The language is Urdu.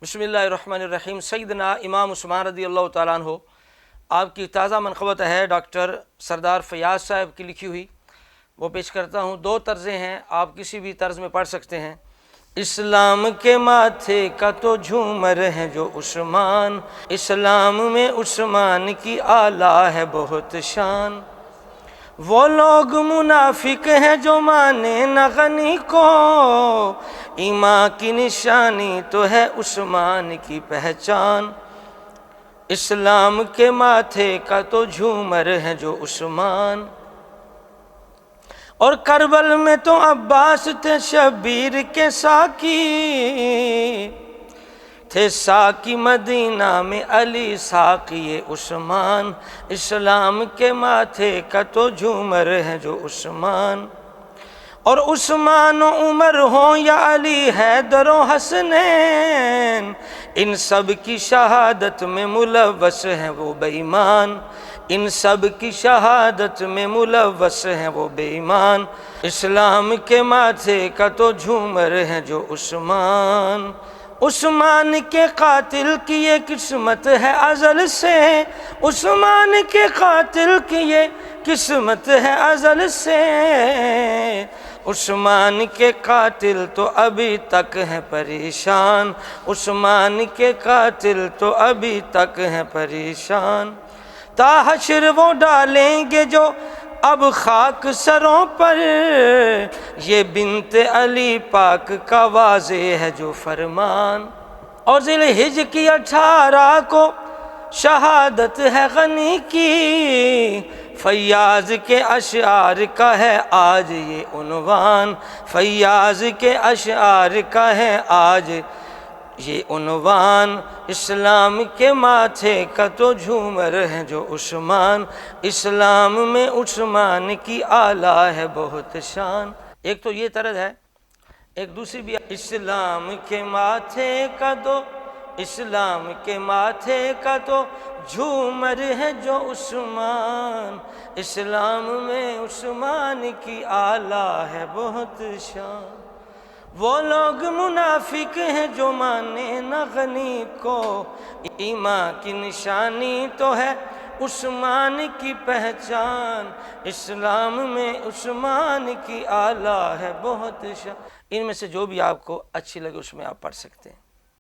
بسم اللہ الرحمن الرحیم۔ سیدنا امام عثمان رضی اللہ تعالیٰ عنہ، آپ کی تازہ منقبت ہے ڈاکٹر سردار فیاض صاحب کی لکھی ہوئی، وہ پیش کرتا ہوں۔ دو طرزیں ہیں، آپ کسی بھی طرز میں پڑھ سکتے ہیں۔ اسلام کے ماتھے کا تو جھومر ہے جو عثمان، اسلام میں عثمان کی اعلیٰ ہے بہت شان۔ وہ لوگ منافق ہیں جو مانے نہ غنی کو، ایمان کی نشانی تو ہے عثمان کی پہچان۔ اسلام کے ماتھے کا تو جھومر ہے جو عثمان، اور کربل میں تو عباس تھے شبیر کے ساقی، تھے ساقی مدینہ میں علی ساقی عثمان۔ اسلام کے ماتھے کا تو جھومر ہے جو عثمان، اور عثمان و عمر ہوں یا علی حیدر و حسنین، ان سب کی شہادت میں ملوث ہیں وہ بے ایمان، ان سب کی شہادت میں ملوث ہیں وہ بے ایمان۔ اسلام کے ماتھے کا تو جھومر ہے جو عثمان، عثمان کے قاتل کی یہ قسمت ہے ازل سے، عثمان کے قاتل کی یہ قسمت ہے ازل سے، عثمان کے قاتل تو ابھی تک ہے پریشان، عثمان کے قاتل تو ابھی تک ہے پریشان۔ تا حشر وہ ڈالیں گے جو اب خاک سروں پر، یہ بنت علی پاک کا واضح ہے جو فرمان۔ اور ذی الحجہ کی 18 کو شہادت ہے غنی کی، فیاض کے اشعار کا ہے آج یہ عنوان، فیاض کے اشعار کا ہے آج یہ عنوان۔ اسلام کے ماتھے کا تو جھومر ہے جو عثمان، اسلام میں عثمان کی اعلیٰ ہے بہت شان۔ ایک تو یہ طرز ہے، ایک دوسری بھی۔ اسلام کے ماتھے کا تو، اسلام کے ماتھے کا تو جھومر ہے جو عثمان، اسلام میں عثمان کی اعلیٰ ہے بہت شان۔ وہ لوگ منافق ہیں جو مانے نہ غنی کو، ایمان کی نشانی تو ہے عثمان کی پہچان، اسلام میں عثمان کی اعلیٰ ہے بہت شان۔ ان میں سے جو بھی آپ کو اچھی لگے اس میں آپ پڑھ سکتے ہیں۔